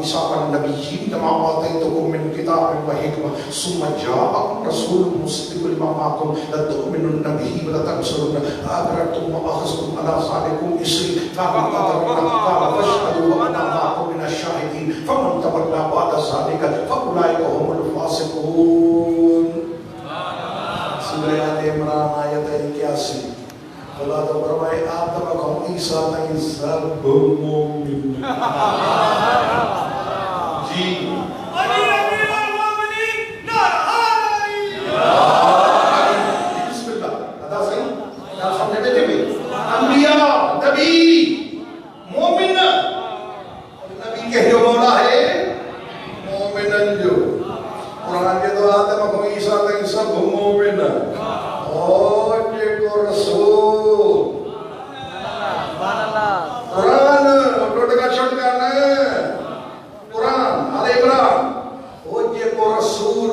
ميثاق النبيين كما آتيتكم من كتاب وحكمة ثم جاءكم رسول مصدق لما معكم لتؤمنن به ولتنصرنه أقررتم وأخذتم على ذلكم إصري قالوا أقررنا قال فاشهدوا وأنا معكم من الشاهدين فمن تولى بعد ذلك فأولئك هم الفاسقون. سورہ آل عمران آیت 81. خدا تو فرمائے آدم کو عیسیٰ تین سب مومن. جی بسم اللہ ادا صحیح کیا سمجھے بیٹے بھی انبیاء نبی مومن نبی کے جو مولا ہے مومنن جو قرآن کے تو آدم کو عیسیٰ تین سب مومن اور جو رسول قرآن ٹوٹکا چھٹکا نہیں قرآن آل عمران وہ جو رسول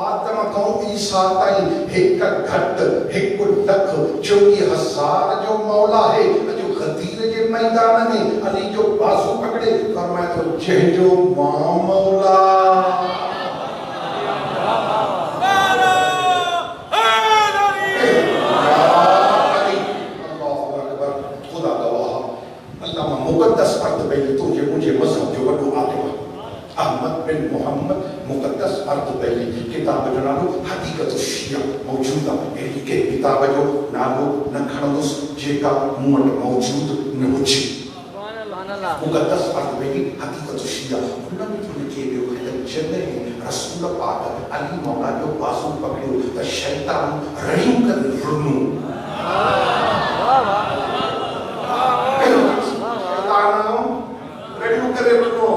آدم کو عیسیٰ تائیں ایک گھٹ ایک لکھ 24,000 جو مولا ہے جو غدیر کے میدان میں علی جو بازو پکڑے فرمایا تو جہ جو ماں مولا مقدس ارد پہلی تجھے مجھے مذہب جو بڑو عالم احمد بن محمد مقدس ارد پہلی کتاب جو نالو حقیقت الشیعہ موجودہ ایلی کے کتاب جو نالو نکھڑندس جیکا مومنٹ موجود نوچی مقدس ارد پہلی حقیقت الشیعہ انہوں نے جو لکھے بیو کہ جنہ رسول پاک علی مولا جو بازو پکڑیو تا شیطان رحیم کر رنو ریڈیو کرے بنو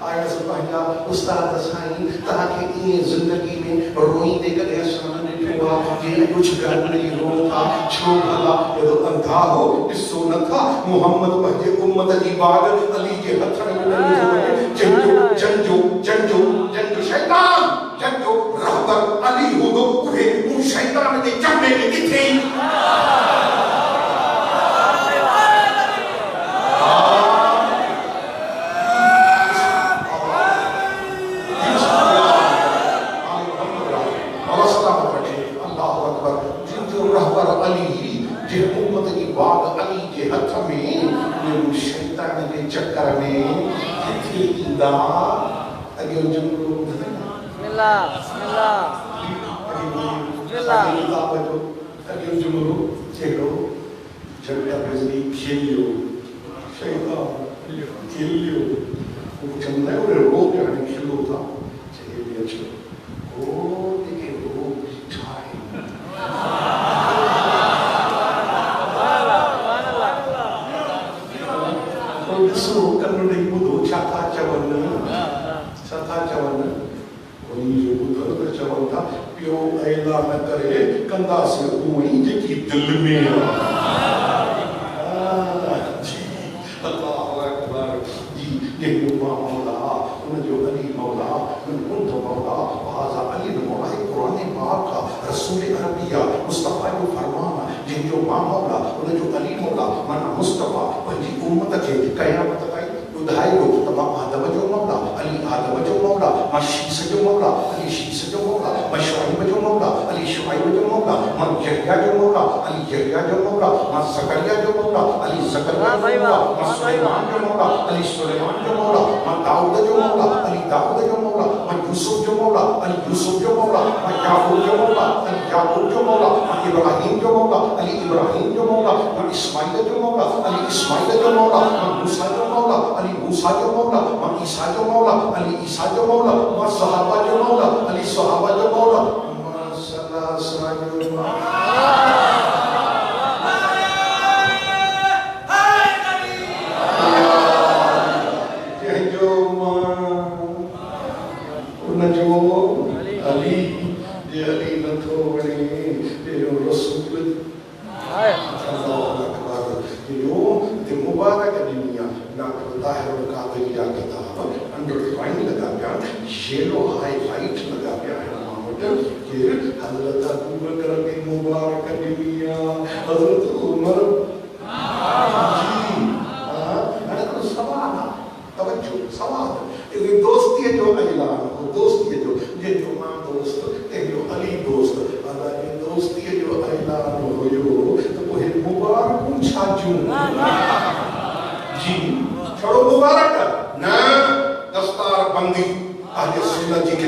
آیا سبحانہ استاد سائیں تاکہ یہ زندگی میں روئیں دے کر احسان نے ہوا یہ کچھ گھر نہیں رو تھا چھو بھلا یہ تو اندھا ہو اس سو نہ تھا محمد بہجے امت کی باغ علی کے ہتھڑ میں جنجو شیطان جنجو رہبر علی ہو دو اوہے ان شیطان کے چمبے میں کتھے باغ علی کے ہتھ میں یہ شیطان کے چکر میں کتھی دا اگے جملو بسم اللہ بسم اللہ بسم اللہ اگے جملو چیکو جھٹا بجلی کھیلیو شیطان کھیلیو وہ چمنا ہے رو کے آنے کھیلو تھا چاہیے بھی اچھو او دیکھے رو بٹھائے سو کنڈے بدو چاتا چون کوئی جو بدھر چون تھا پیو اعلان کرے کندا سے اوئی جکی دل میں جی اللہ اکبر جی یہ مولا ان جو علی مولا ان تو مولا هذا علی مولا قرآن پاک کا رسول عربیہ مصطفیٰ جو فرمانا جن جو مولا ان جو علی مولا مانا مصطفیٰ پنجی امت کے قیامت تائیں بدھائیو تمام آدم جو مولا علی آدم جو مولا ما شیس جو مولا علی شیس جو مولا ما شعیب جو مولا علی شعیب جو مولا ما یحییٰ جو مولا علی یحییٰ جو مولا ما زکریا جو مولا علی زکریا جو مولا ما سلیمان جو مولا علی سلیمان جو مولا ما داؤد جو مولا علی داؤد جو مولا ما یوسف جو مولا علی یوسف جو مولا ما یعقوب جو مولا علی یعقوب جو مولا ما ابراہیم جو مولا علی ابراہیم جو مولا ما اسماعیل جو مولا علی اسماعیل جو مولا ما موسیٰ جو مولا علی موسیٰ جو مولا ما عیسیٰ جو مولا علی عیسیٰ جو مولا ما صحابہ جو مولا علی صحابہ جو مولا ما سلاسہ جو مولا شیلو ہائی لائٹ لگا گیا ہے محمد کہ حضرت ابو بکر کی مبارک دنیا حضرت عمر جی انا کو سوال توجہ سوال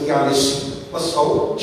43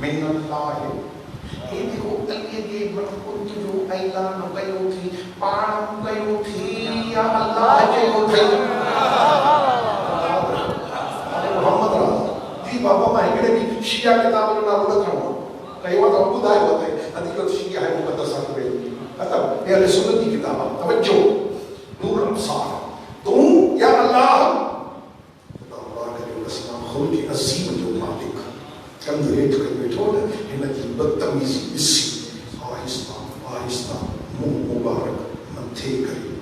من اللہ. یہ دیکھو علی کے برکت جو اعلان کیو تھی پاڻ کیو تھی یا اللہ چيو تھی محمد راز جی بابا میں ہکڑے بھی شیعہ کتاب جو نالو رکھڻو کئی وقت ٻڌايو وٿي حقيقت شيعہ ہے مقدسات میں مطلب یہ اہل سنت کی کتاب ہے. توجہ نور ابصار تم یا اللہ خلق عظیم جو مالک کندھ ہیٹھ کر بیٹھو ہن جی بدتمیزی ڏسي آہستہ آہستہ منہ مبارک مٿي کري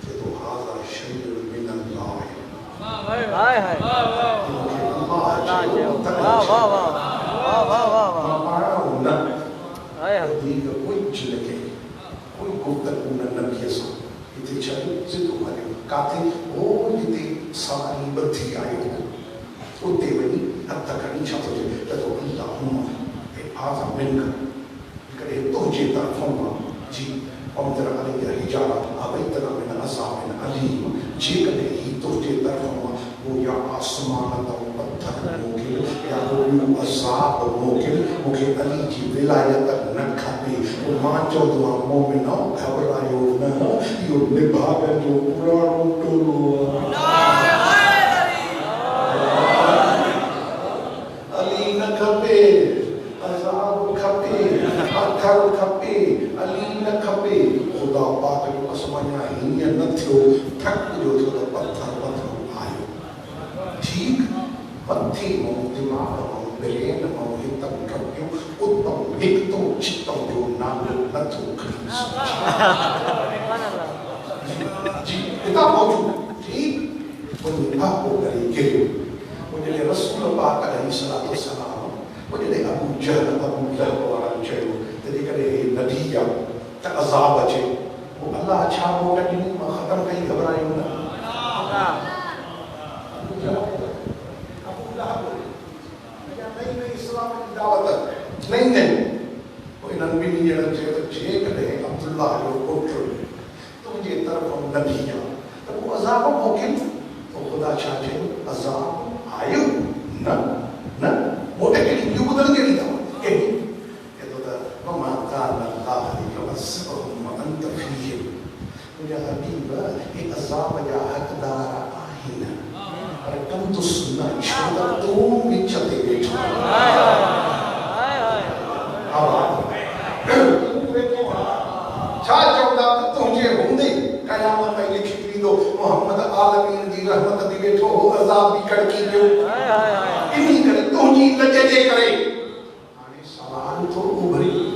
تو هذا شيء من الله. ہائے ہائے اللہ جو واہ واہ واہ واہ واہ واہ ہائے دیگر کچھ لگے کوئی گفتگو نہ نبی سے اتنے چلو زندو ہلو کاتے وہ جتے ساری بدھی آئے ہو اتنے ونی حتی کرنی چاہتے جے تو اللہم آزا من کر کرے تو جے طرفوں جی امدر علیہ حجارہ آبیتنا من عذاب علیم جے کرے ہی تو جے طرفوں وہ یا آسمان دا پتھر موکل یا کوئی عذاب موکل مکہ علی کی ولایت نہ کھپے وہ ماں جو دعا مومنہ گھبرائیو نہ یہ نبھاگا جو پرانو ٹولو علی نہ کھپے عذاب کھپے پتھر کھپے علی نہ کھپے خدا پاک جو اسمانیا ہی نہ تھیو تھک جو تھو تو پتھر پتھر آئیو ٹھیک پتھی مو دماغ مو برین مو ہتم کھپیو اتم ہکتو چتم جو نالو نتو کھڑی جی اتنا موجود ٹھیک وہ نبھا کو کرے گریو وہ جلے رسول پاک علیہ السلام وہ جلے ابو جہل ابو لہب وارن چیو تدی کرے ندیہ تا عذاب اچے وہ اللہ اچھا موٹا جنی ما ختم کئی گھبرائیو نا ابو لہب نئی نئی اسلام کی دعوت نہیں نہیں وہ انہوں بھی نہیں جڑا چاہے تو جے کرے عبداللہ جو کوٹر تو مجھے طرف ندیہ تو وہ عذاب موکل تو خدا چاہتے عذاب آئیو نا نا موٹے کے لیے یوں بدل کے لیے تھا کہ تو دا وما کان اللہ لیعذبہم وانت فیہم مجھے حبیبہ ایک عذاب یا حقدار آہین اور کم تو سننا شہدہ تم بھی چلتے بیٹھو چھا چودہ تمہیں ہوندے قیامت میں لکھی کری دو محمد عالمین دی رحمت دی بیٹھو ہو عذاب بھی کڑکی دیو انہی کرے تمہیں لجے دے کرے آنے سوال تو ابھری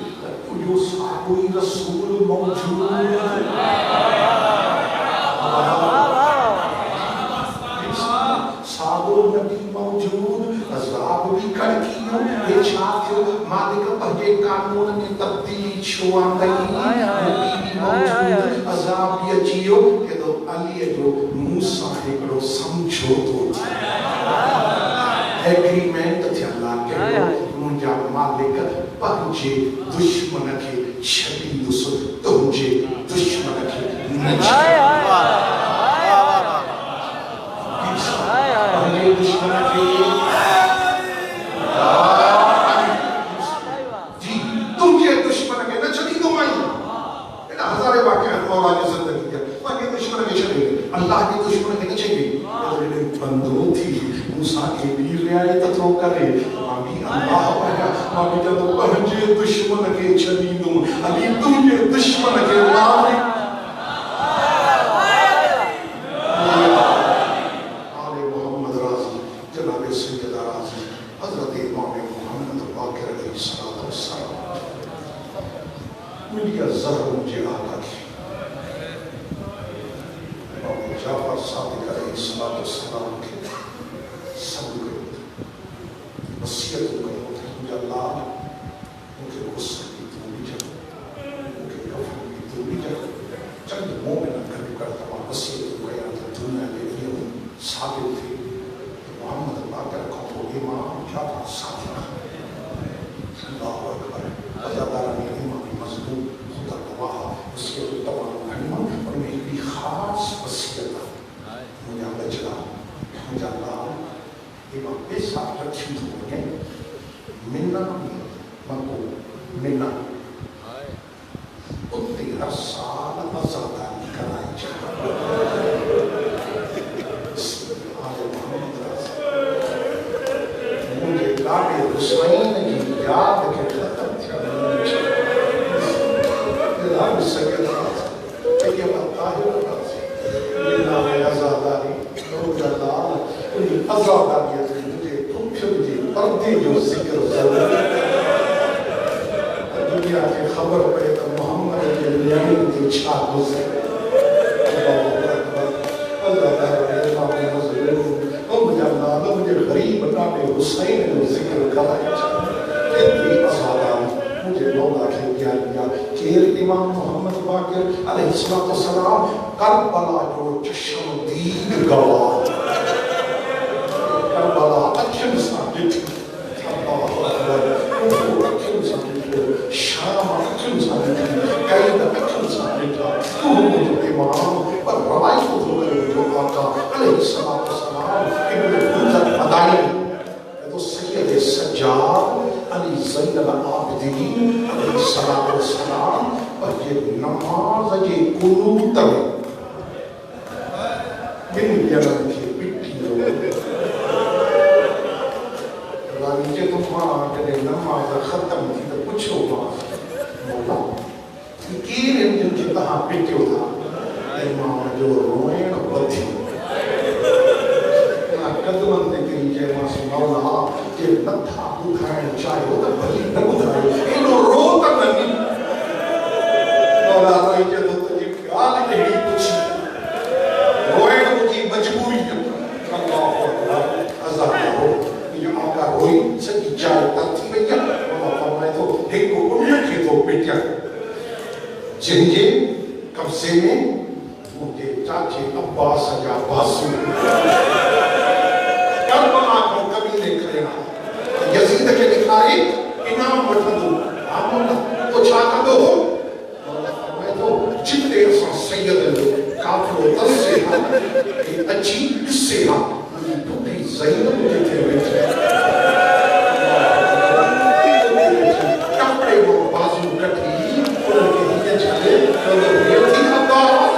جو کوئی رسول موجود سابو نبی موجود عذاب بھی کڑکیوں یہ چھاتیوں مالک پہجے قانون میں تبدیلی چھوان گئی نبی بھی موجود عذاب بھی اچیو کہ تو علی جو موسیٰ ایکڑو سمجھو تو ایگریمنٹ تھی اللہ کے مجھا مالک پہجے دشمن کے شدید سو تمجھے دشمن کے نجھے پہجے دشمن کے جی تمجھے دشمن کے نہ چلی دو مائی اینا ہزارے واقعات مولا نے زندگی کیا پہجے دشمن کے چلے اللہ کے دشمن کے نہ چلے بندو تھی موسیٰ کے بھی رعایت تو کرے آمی اللہ ویا آمی جب پہنچے دشمن کے چلیدوں علی تمہیں دشمن کے مارے آل محمد راضی جناب سیدہ راضی حضرت امام محمد باقر علیہ السلام ملیہ زہر مجھے آقا کی امام جعفر صادق علیہ السلام کے سب گئے وسیعت ہو گئے ہوتے ہیں مجھے اللہ ان کے غصہ کی تو بھی جب ان کے کفر کی تو بھی جب چند مومن کبھی کرتا ہوا وسیعت ہو گیا تو دنیا لے لیے ہوں ثابت تھے محمد باقر کو امام جعفر صادق اللہ اکبر عزادارانی امام مظلوم خدا گواہ سجاد کے ختم جناب سید یہ طاہر یہ نام عزاداری روح اللہ ان عزاداریت مجھے تم مجھے پردے جو ذکر ضرور دنیا کے خبر پہ تو محمد کے نیان کی چھا گزر اللہ تعالی امام مظلوم مجھے غریب نام حسین کو ذکر کرائے اتنی عزاداری مجھے مولا کے پیاریا کہ امام محمد باقر علیہ السلام کربلا جو چشم دید گواہ کربلا اکھن سامنے اللہ اکبر اکھن سامنے شام اکھن سامنے قید اکھن سامنے تو امام پر روایت کو جو آقا علیہ السلام ابن حجت مدانی تو سید سجاد علی زین العابدین علیہ السلام پر یہ نماز یہ قنوت میں من جنم کی پٹھی ہوئے رانی کے تمہاں جنہیں نماز ختم تھی تو پوچھو مولا کیر انجن کی تہاں پٹھو تھا امام جو روئن بدھی قدمن دے کری جائے ماسی مولا کہ نتھا بدھائن چاہے ہو تو بھلی نہ بدھائے انہوں رو تک نہیں مولا روئی کے دو تجھے پیال کہی پوچھی روئن مجھے مجبوری اللہ اکبر عذاب ہو یہ آقا روئی سکی چاہے ترتی میں کیا مولا فرمائے تو ایک کو انہیں کی دو بیٹیا جنگے قبضے میں مجھے چاچے عباس یا باسو کربلا کو کبھی نے کھڑا یزید کے دکھائے انعام وٹھدو آمولا تو چھاکا دو ہو مولا فرمائے تو جتنے اساں سید لو کافر و تس سے ہاں اچھی اس سے ہاں مجھے بھوٹی زینب مجھے تھے بیٹھے کپڑے وہ بازو کٹھی انہوں کے ہیتے چھلے انہوں نے تھی عباس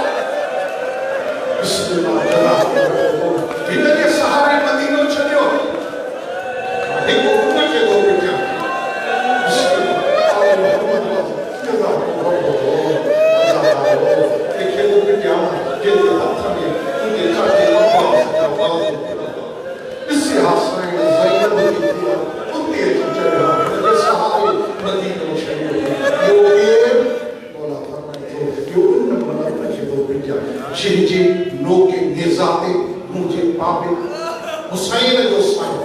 بسم اللہ جلال انہوں کے سہارے مدینوں چھلے ہو ایک وہ انہوں کے دو بیٹھے بسم اللہ آلہ محمد جزاک اللہ ایک یہ دو بیٹھے جلد ہاتھ میں ان کے چاچے عباس اس سے حاصلیں زینب کی تھی ان کے چچے یہ سہارے مدینوں چھلے ہو یہ مولا فرمائے تو یہ انہوں نے کے دو بیٹھے جنجے نو کے نظاتے مجھے بابے حسین جو سائن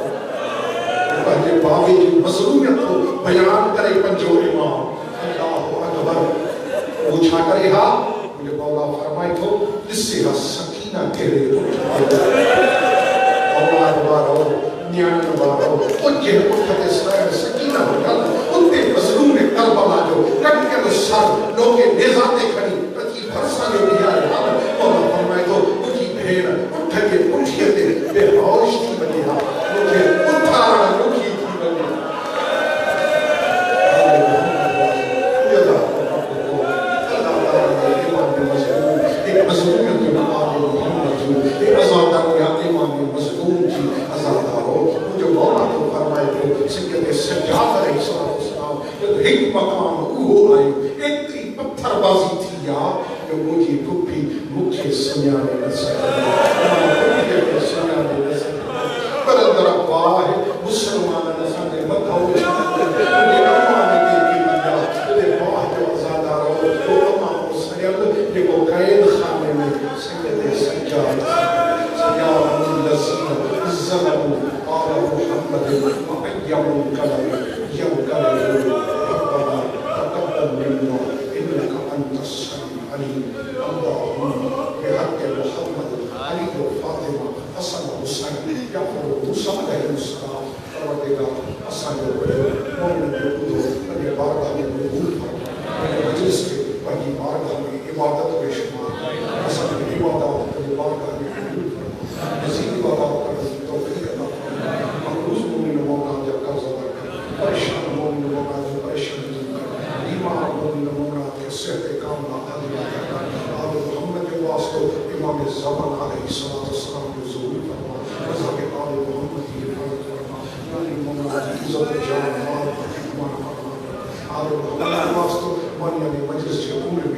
پہلے بابے کی مظلومیت کو بیان کرے پنجو امام اللہ اکبر پوچھا کرے ہاں مجھے مولا فرمائے تو اس سے سکینہ تیرے مولا دوبارہ نیان دوبارہ ان کے اٹھت اسرائیل سکینہ ہوگل ان کے مظلوم کربلا جو کٹ کے سر لوگے نظاتے کھڑی پتی بھرسا جو دیا ہے مولا فرمائے تو مجھے بھیڑ اٹھ کے اٹھیے دے بے ہوش تھی بنی ہاں مجھے اٹھانا رکھی تھی بنی ایک مظلومیت جو نماز محمد جو ایک عزادہ یا امام مظلوم کی عزادہ ہو جو مولا تو فرمائے تو سید سجاد علیہ السلام جو ایک مقام وہ آئے ایک تی پتھر بازی تھی یا جو مجھے پھپی مکھے سنیانے نسل مکھے سنیانے نسل پر اندر اباہ ہے مسلمان نسل مکھا اچھانے مجھے امام کی دیا مجھے باہ جو عزادہ رہو وہ امام سنیل جو وہ قید خانے میں سید سجاد سجاد الذین الزمن آل محمد وقیم کلم یم کلم ربنا تقبل منا انك انت السميع العليم اللهم بحق محمد علي وفاطمه حسن وحسين جعفر وموسى عليه السلام پروردگار حسن مومن جو اپنے بارگاہ میں قبول فرما اپنے مجلس کے اپنی بارگاہ میں عبادت میں شمار حسن کی عبادت اپنے بارگاہ میں قبول فرما مزید عبادت کرنے کی توفیق عطا فرما مقروض مومن مولا جب قرض ادا کر پریشان مومن مولا جو پریشان بیمار مومن مولا کے صحت کاملہ عالیہ آل محمد کے واسطے امام زمان علیہ السلام کو ظہور فرما رضا کے آل محمد کی حفاظت فرما مومن مولا کی عزت جان مال اور اللہ واسطے مانی مجلس کے پورے